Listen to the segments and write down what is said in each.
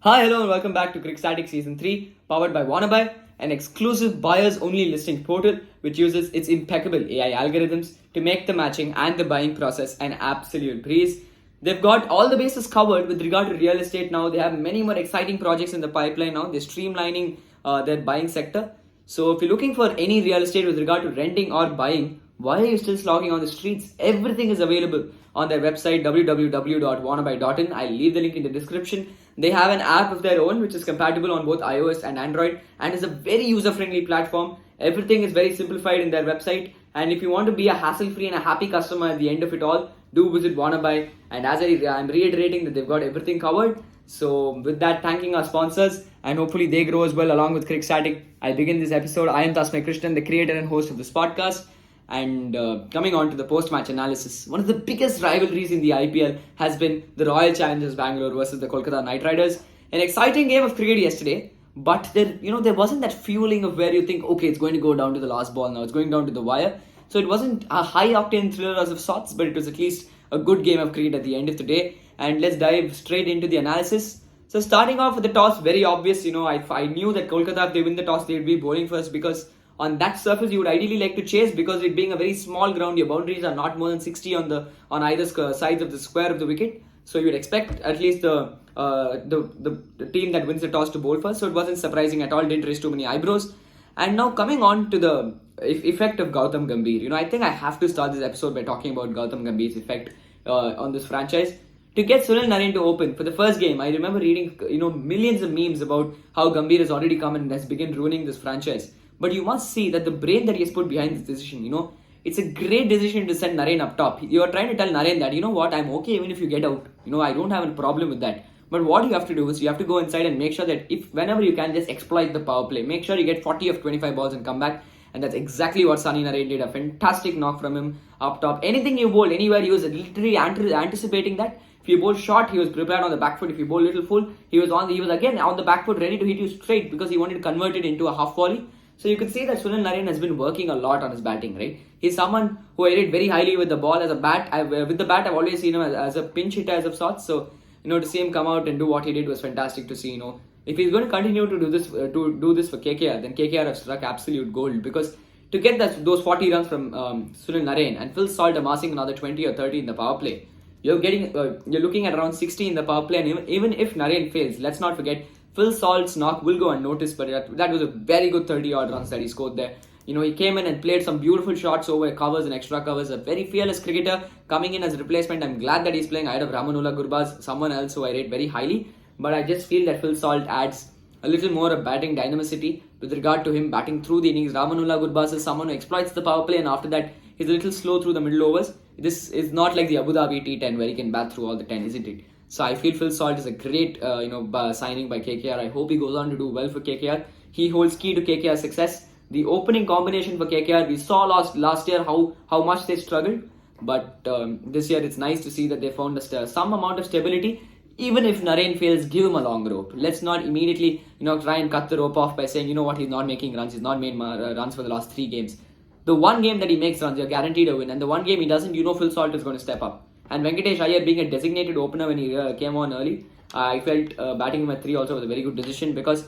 Hi, hello, and welcome back to Crickstatic Season 3, powered by WANNABUY, an exclusive buyers-only listing portal which uses its impeccable AI algorithms to make the matching and the buying process an absolute breeze. They've got all the bases covered with regard to real estate now. They have many more exciting projects in the pipeline now. They're streamlining their buying sector. So if you're looking for any real estate with regard to renting or buying, why are you still slogging on the streets? Everything is available on their website www.wannabuy.in. I'll leave the link in the description. They have an app of their own which is compatible on both iOS and Android and is a very user-friendly platform. Everything is very simplified in their website, and if you want to be a hassle-free and a happy customer at the end of it all, do visit WANNABUY. And as I'm reiterating that they've got everything covered. So with that, thanking our sponsors, and hopefully they grow as well along with Crickstatic, I begin this episode. I am Tasmay Krishnan, the creator and host of this podcast. And coming on to the post-match analysis, one of the biggest rivalries in the IPL has been the Royal Challengers Bangalore versus the Kolkata Knight Riders. An exciting game of cricket yesterday, but there wasn't that fueling of where you think, okay, it's going to go down to the last ball now, it's going down to the wire. So it wasn't a high-octane thriller as of sorts, but it was at least a good game of cricket at the end of the day. And let's dive straight into the analysis. So starting off with the toss, very obvious, I knew that Kolkata, if they win the toss, they would be bowling first because on that surface, you would ideally like to chase because it being a very small ground, your boundaries are not more than 60 on either sides of the square of the wicket. So you would expect at least the team that wins the toss to bowl first. So it wasn't surprising at all. Didn't raise too many eyebrows. And now coming on to the effect of Gautam Gambhir. I think I have to start this episode by talking about Gautam Gambhir's effect on this franchise. To get Sunil Narine to open for the first game, I remember reading millions of memes about how Gambhir has already come and has begun ruining this franchise. But you must see that the brain that he has put behind this decision, it's a great decision to send Narine up top. You are trying to tell Narine that, what, I'm okay even if you get out. I don't have a problem with that. But what you have to do is you have to go inside and make sure that whenever you can, just exploit the power play. Make sure you get 40 of 25 balls and come back. And that's exactly what Sunny Narine did. A fantastic knock from him up top. Anything you bowl anywhere, he was literally anticipating that. If you bowl short, he was prepared on the back foot. If you bowl little full, he was again on the back foot ready to hit you straight because he wanted to convert it into a half volley. So you can see that Sunil Narine has been working a lot on his batting, right? He's someone who I rate very highly with the ball as a bat. With the bat, I've always seen him as a pinch hitter as of sorts. So, to see him come out and do what he did was fantastic to see, If he's going to continue to do this for KKR, then KKR have struck absolute gold because to get those 40 runs from Sunil Narine and Phil Salt amassing another 20 or 30 in the power play, you're looking at around 60 in the power play, and even if Narine fails, let's not forget Phil Salt's knock will go unnoticed, but that was a very good 30-odd runs that he scored there. He came in and played some beautiful shots over covers and extra covers. A very fearless cricketer coming in as a replacement. I'm glad that he's playing ahead of Ramanullah Gurbaz, someone else who I rate very highly. But I just feel that Phil Salt adds a little more of batting dynamicity with regard to him batting through the innings. Ramanullah Gurbaz is someone who exploits the power play, and after that, he's a little slow through the middle overs. This is not like the Abu Dhabi T10 where he can bat through all the 10, isn't it? So I feel Phil Salt is a great signing by KKR. I hope he goes on to do well for KKR. He holds key to KKR's success. The opening combination for KKR, we saw last year how much they struggled. But this year it's nice to see that they found some amount of stability. Even if Narine fails, give him a long rope. Let's not immediately try and cut the rope off by saying, he's not making runs. He's not made runs for the last 3 games. The one game that he makes runs, you're guaranteed a win. And the one game he doesn't, Phil Salt is going to step up. And Venkatesh Iyer being a designated opener when he came on early, I felt batting him at 3 also was a very good decision because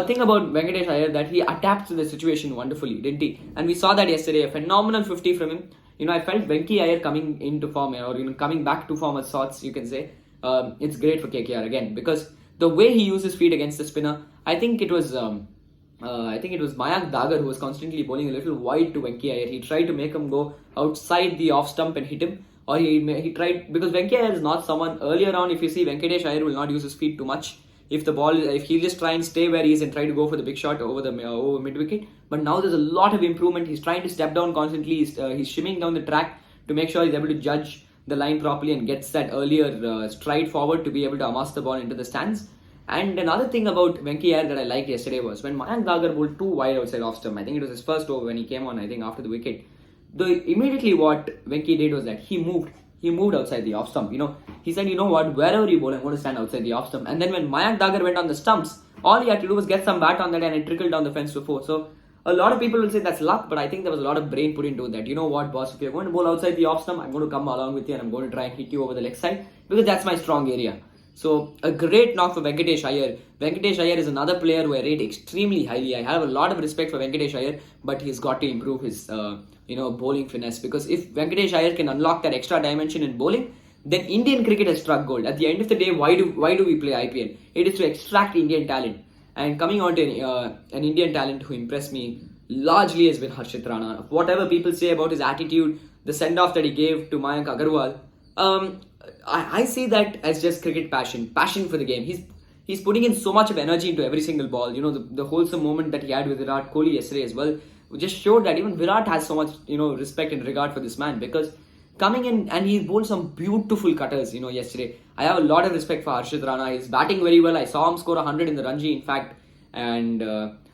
thing about Venkatesh Iyer that he adapts to the situation wonderfully, didn't he? And we saw that yesterday, a phenomenal 50 from him. I felt Venki Iyer coming into form or coming back to form as sorts, you can say. It's great for KKR again because the way he uses feet against the spinner, I think it was Mayank Dagar who was constantly bowling a little wide to Venki Iyer. He tried to make him go outside the off stump and hit him. Or he tried, because Venki Iyer is not someone, earlier on if you see Venkatesh Iyer will not use his feet too much. If he'll just try and stay where he is and try to go for the big shot over mid wicket. But now there's a lot of improvement. He's trying to step down constantly. He's shimming down the track to make sure he's able to judge the line properly and gets that earlier stride forward to be able to amass the ball into the stands. And another thing about Venki Iyer that I liked yesterday was when Mayank Dagar bowled 2 wide outside off stump. I think it was his first over when he came on, I think after the wicket. Immediately what Venki did was that he moved outside the off stump. He said, wherever you bowl, I'm going to stand outside the off stump. And then when Mayank Dagar went on the stumps, all he had to do was get some bat on that and it trickled down the fence to 4. So a lot of people will say that's luck, but I think there was a lot of brain put into that. You know what, boss, if you're going to bowl outside the off stump, I'm going to come along with you and I'm going to try and hit you over the leg side because that's my strong area. So a great knock for Venkatesh Iyer. Venkatesh Iyer is another player who I rate extremely highly. I have a lot of respect for Venkatesh Iyer, but he's got to improve his bowling finesse, because if Venkatesh Iyer can unlock that extra dimension in bowling, then Indian cricket has struck gold. At the end of the day, why do we play IPL? It is to extract Indian talent. And coming on to an Indian talent who impressed me largely has been Harshit Rana. Whatever people say about his attitude, the send-off that he gave to Mayank Agarwal, I see that as just cricket passion for the game. He's putting in so much of energy into every single ball. The wholesome moment that he had with Virat Kohli yesterday as well just showed that even Virat has so much respect and regard for this man, because coming in and he bowled some beautiful cutters yesterday. I have a lot of respect for Harshit Rana. He's batting very well. I saw him score 100 in the Ranji, in fact, and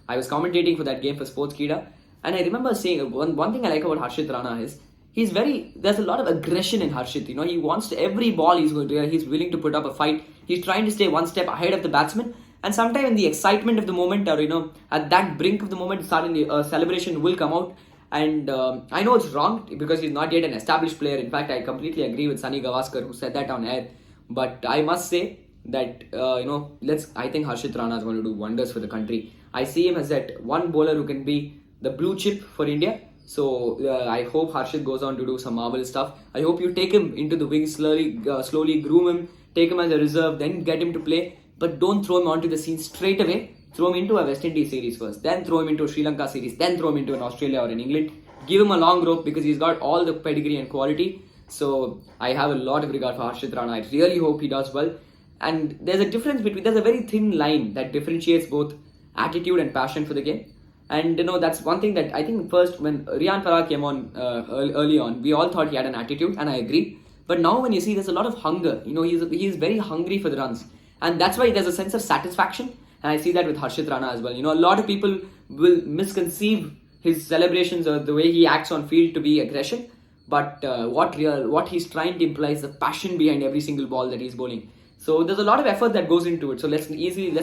I was commentating for that game for Sports Kida, and I remember saying one thing I like about Harshit Rana is there's a lot of aggression in Harshit. He wants to, every ball he's willing to put up a fight. He's trying to stay one step ahead of the batsman, and sometimes in the excitement of the moment, or at that brink of the moment, suddenly a celebration will come out. And I know it's wrong because he's not yet an established player. In fact, I completely agree with Sunny Gavaskar, who said that on air. But I must say that I think Harshit Rana is going to do wonders for the country. I see him as that one bowler who can be the blue chip for India. So I hope Harshit goes on to do some marvelous stuff. I hope you take him into the wings slowly groom him, take him as a reserve, then get him to play. But don't throw him onto the scene straight away. Throw him into a West Indies series first, then throw him into a Sri Lanka series, then throw him into an Australia or an England. Give him a long rope because he's got all the pedigree and quality. So I have a lot of regard for Harshit Rana. I really hope he does well. And there's a very thin line that differentiates both attitude and passion for the game. And that's one thing that I think first when Riyan Parag came on early on, we all thought he had an attitude, and I agree. But now when you see there's a lot of hunger, he's very hungry for the runs. And that's why there's a sense of satisfaction. And I see that with Harshit Rana as well. A lot of people will misconceive his celebrations or the way he acts on field to be aggression. But what he's trying to imply is the passion behind every single ball that he's bowling. So there's a lot of effort that goes into it. So let's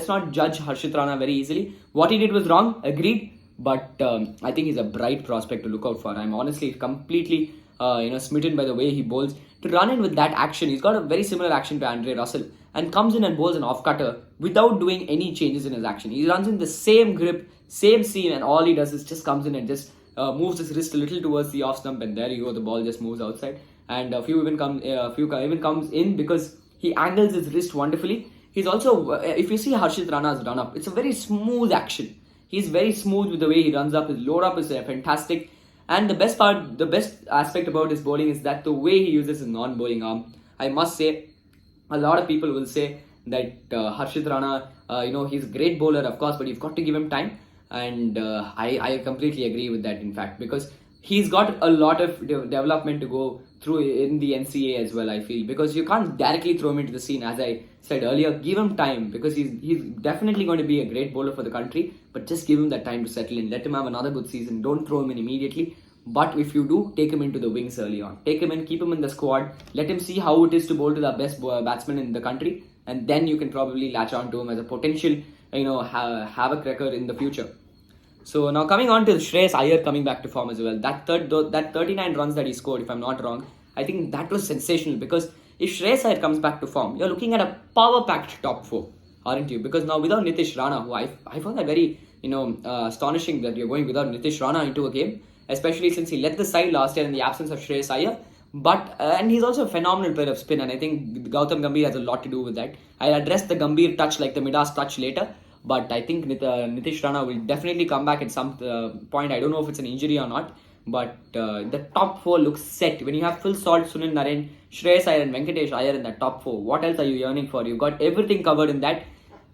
not judge Harshit Rana very easily. What he did was wrong, agreed. But I think he's a bright prospect to look out for. I'm honestly completely smitten by the way he bowls. To run in with that action, he's got a very similar action to Andre Russell, and comes in and bowls an off-cutter without doing any changes in his action. He runs in the same grip, same seam, and all he does is just comes in and just moves his wrist a little towards the off stump, and there you go, the ball just moves outside. And a few even comes in because he angles his wrist wonderfully. He's also, if you see Harshit Rana's run up, it's a very smooth action. He's very smooth with the way he runs up. His load up is fantastic. And the best aspect about his bowling is that the way he uses his non-bowling arm. I must say, a lot of people will say that Harshit Rana, he's a great bowler, of course, but you've got to give him time. And I completely agree with that, in fact, because he's got a lot of development to go through in the NCA as well, I feel, because you can't directly throw him into the scene. As I said earlier, give him time, because he's definitely going to be a great bowler for the country, but just give him that time to settle in. Let him have another good season. Don't throw him in immediately. But if you do, take him into the wings early on. Take him in, keep him in the squad. Let him see how it is to bowl to the best batsman in the country, and then you can probably latch on to him as a potential, havoc wrecker in the future. So now coming on to Shreyas Iyer coming back to form as well. That 39 runs that he scored, if I'm not wrong, I think that was sensational, because if Shreyas Iyer comes back to form, you're looking at a power-packed top four, aren't you? Because now without Nitish Rana, who I found that very astonishing that you're going without Nitish Rana into a game, especially since he led the side last year in the absence of Shreyas Iyer. But and he's also a phenomenal player of spin, and I think Gautam Gambhir has a lot to do with that. I'll address the Gambhir touch, like the Midas touch, later. But I think Nitish Rana will definitely come back at some point. I don't know if it's an injury or not. But the top four looks set. When you have Phil Salt, Sunil Narine, Shreyas Iyer and Venkatesh Iyer in that top four, what else are you yearning for? You've got everything covered in that.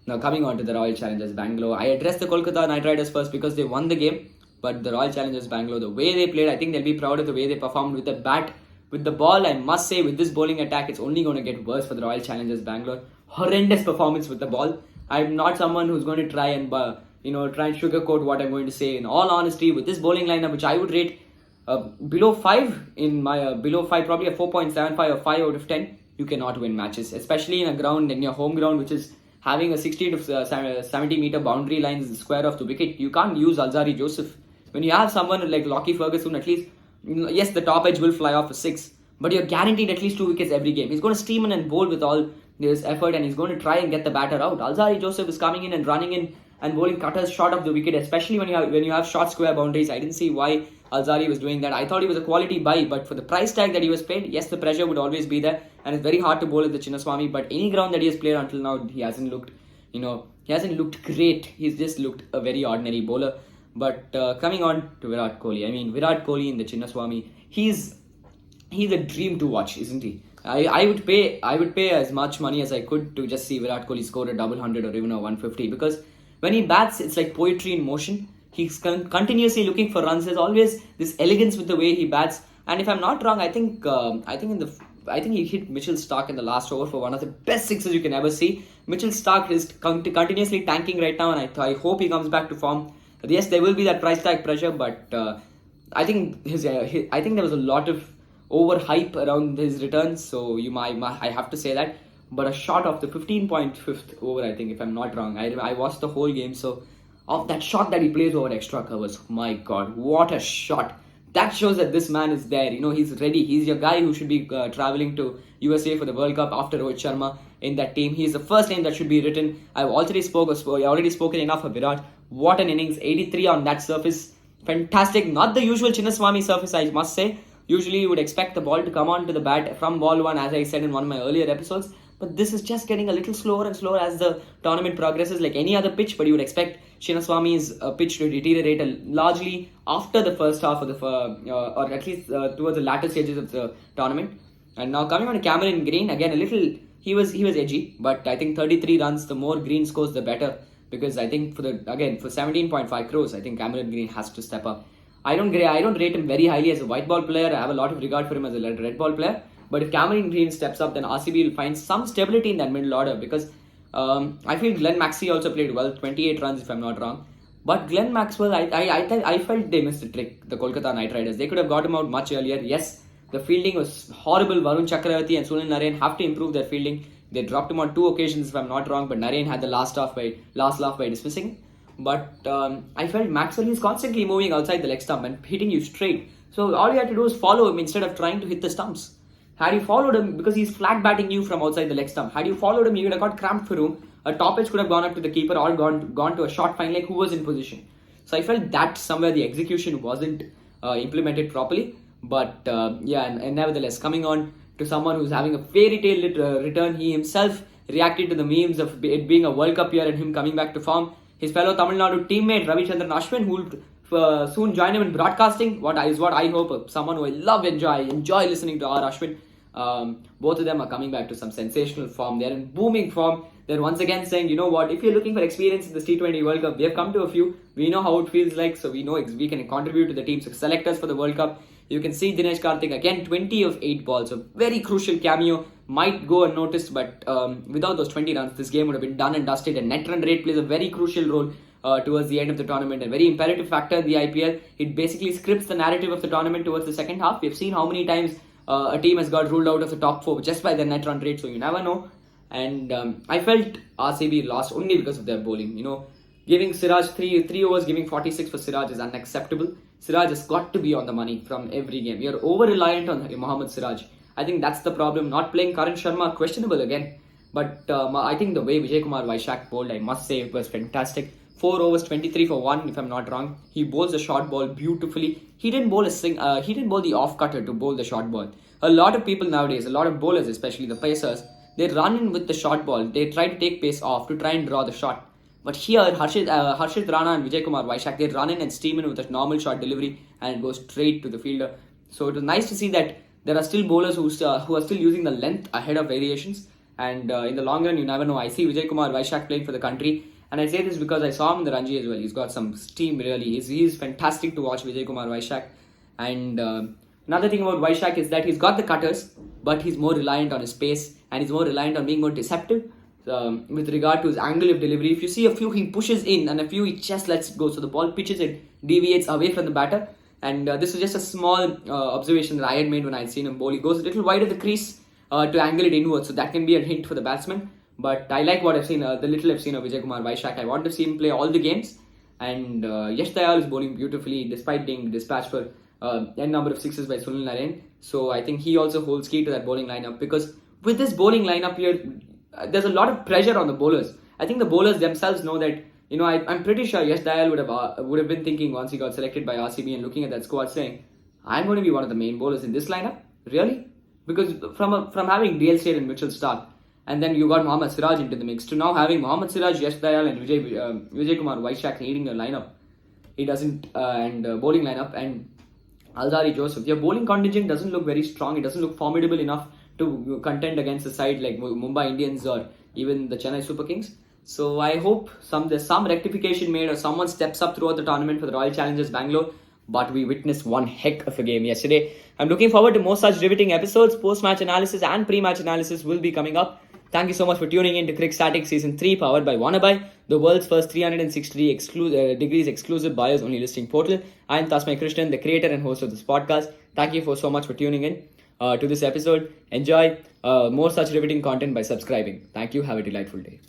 Now coming on to the Royal Challengers Bangalore. I addressed the Kolkata Knight Riders first because they won the game. But the Royal Challengers Bangalore, the way they played, I think they'll be proud of the way they performed with the bat. With the ball, I must say, with this bowling attack, it's only going to get worse for the Royal Challengers Bangalore. Horrendous performance with the ball. I'm not someone who's going to try and sugarcoat what I'm going to say. In all honesty, with this bowling lineup, which I would rate below 5, probably a 4.75 or 5 out of 10, you cannot win matches, especially in a ground, in your home ground, which is having a 60 to 70 meter boundary lines square off the wicket. You can't use Alzari Joseph. When you have someone like Lockie Ferguson, at least, yes, the top edge will fly off for 6, but you're guaranteed at least 2 wickets every game. He's going to steam in and bowl with all this effort and he's going to try and get the batter out. Alzari Joseph is coming in and running in and bowling cutters short of the wicket, especially when you have short square boundaries. I didn't see why Alzari was doing that. I thought he was a quality buy, but for the price tag that he was paid, yes, the pressure would always be there, and it's very hard to bowl at the Chinnaswamy. But any ground that he has played until now, he hasn't looked great. He's just looked a very ordinary bowler. But coming on to Virat Kohli, I mean, Virat Kohli in the Chinnaswamy, he's a dream to watch, isn't he? I would pay as much money as I could to just see Virat Kohli score a double hundred or even a 150, because when he bats, it's like poetry in motion. He's continuously looking for runs. There's always this elegance with the way he bats. And if I'm not wrong, I think he hit Mitchell Starc in the last over for one of the best sixes you can ever see. Mitchell Starc is continuously tanking right now, and I hope he comes back to form. Yes, there will be that price tag pressure, but I think I think there was a lot of overhype around his returns, so I have to say that. But a shot of the 15.5th over, I think, if I'm not wrong, I watched the whole game. So of that shot that he plays over extra covers, my God, what a shot! That shows that this man is there. He's ready. He's your guy who should be traveling to USA for the World Cup after Rohit Sharma in that team. He's the first name that should be written. I've already spoken enough of Virat. What an innings! 83 on that surface, fantastic. Not the usual Chinnaswamy surface, I must say. Usually you would expect the ball to come on to the bat from ball one, as I said in one of my earlier episodes. But this is just getting a little slower and slower as the tournament progresses, like any other pitch. But you would expect Chinnaswamy's pitch to deteriorate largely after the first half of or at least towards the latter stages of the tournament. And now coming on to Cameron Green, again a little, he was edgy, but I think 33 runs, the more Green scores, the better. Because I think for 17.5 crores, I think Cameron Green has to step up. I don't rate him very highly as a white ball player. I have a lot of regard for him as a red ball player. But if Cameron Green steps up, then RCB will find some stability in that middle order, because I feel Glenn Maxey also played well, 28 runs if I'm not wrong. But Glenn Maxwell, I felt they missed the trick, the Kolkata Knight Riders. They could have got him out much earlier. Yes, the fielding was horrible. Varun Chakravarti and Sunil Narine have to improve their fielding. They dropped him on 2 occasions if I'm not wrong, but Narine had the last laugh by dismissing. But I felt Maxwell is constantly moving outside the leg stump and hitting you straight. So all you had to do is follow him instead of trying to hit the stumps. Had you followed him, because he's flat batting you from outside the leg stump, had you followed him, you would have got cramped for room. A top edge could have gone up to the keeper or gone to a short fine leg who was in position. So I felt that somewhere the execution wasn't implemented properly. But and nevertheless, coming on to someone who's having a fairy tale return, he himself reacted to the memes of it being a World Cup year and him coming back to form. His fellow Tamil Nadu teammate Ravichandran Ashwin, who will soon join him in broadcasting, what I hope of someone who I enjoy listening to our Ashwin. Both of them are coming back to some sensational form. They're in booming form. They're once again saying, you know what, if you're looking for experience in this T20 World Cup, we have come to a few. We know how it feels like, so we know we can contribute to the teams, select us for the World Cup. You can see Dinesh Karthik again, 20 of 8 balls. A very crucial cameo. Might go unnoticed, but without those 20 runs, this game would have been done and dusted. And net run rate plays a very crucial role towards the end of the tournament. A very imperative factor in the IPL. It basically scripts the narrative of the tournament towards the second half. We've seen how many times a team has got ruled out of the top 4 just by their net run rate, so you never know. And I felt RCB lost only because of their bowling. Giving Siraj 3 overs, giving 46 for Siraj is unacceptable. Siraj has got to be on the money from every game. We are over-reliant on Mohammad Siraj. I think that's the problem. Not playing Karan Sharma, questionable again. But I think the way Vijay Kumar Vaishak bowled, I must say, it was fantastic. 4 overs, 23 for 1, if I'm not wrong. He bowls the short ball beautifully. He didn't bowl the off cutter to bowl the short ball. A lot of people nowadays, a lot of bowlers, especially the pacers, they run in with the short ball. They try to take pace off to try and draw the shot. But here, Harshit Rana and Vijay Kumar Vaishak, they run in and steam in with a normal shot delivery and it goes straight to the fielder. So it was nice to see that there are still bowlers who are still using the length ahead of variations. And in the long run, you never know. I see Vijay Kumar Vaishak playing for the country. And I say this because I saw him in the Ranji as well. He's got some steam, really. He's fantastic to watch, Vijay Kumar Vaishak. And another thing about Vaishak is that he's got the cutters, but he's more reliant on his pace and he's more reliant on being more deceptive with regard to his angle of delivery. If you see a few, he pushes in and a few, he just lets it go. So the ball pitches it, deviates away from the batter. And this is just a small observation that I had made when I had seen him bowl. He goes a little wide of the crease to angle it inwards. So that can be a hint for the batsman. But I like what I've seen, the little I've seen of Vijay Kumar Vaishak. I want to see him play all the games. And Yash Dayal is bowling beautifully despite being dispatched for n number of sixes by Sunil Narine. So I think he also holds key to that bowling lineup, because with this bowling lineup here, there's a lot of pressure on the bowlers. I think the bowlers themselves know that, I'm pretty sure Yash Dayal would have been thinking once he got selected by RCB and looking at that squad saying, I'm going to be one of the main bowlers in this lineup? Really? Because from having DL State and Mitchell Stark, and then you got Mohammad Siraj into the mix, to now having Mohammad Siraj, Yash Dayal and Vijay Kumar Vaishak leading your lineup, he doesn't, and bowling lineup, and Alzari Joseph. Your bowling contingent doesn't look very strong. It doesn't look formidable enough to contend against a side like Mumbai Indians or even the Chennai Super Kings. So I hope there's some rectification made or someone steps up throughout the tournament for the Royal Challengers Bangalore. But we witnessed one heck of a game yesterday. I'm looking forward to more such riveting episodes. Post-match analysis and pre-match analysis will be coming up. Thank you so much for tuning in to Crick Static Season 3 powered by WANNABUY, the world's first 360 degrees exclusive buyers only listing portal. I'm Tasmai Krishnan, the creator and host of this podcast. Thank you so much for tuning in to this episode. Enjoy more such riveting content by subscribing. Thank you. Have a delightful day.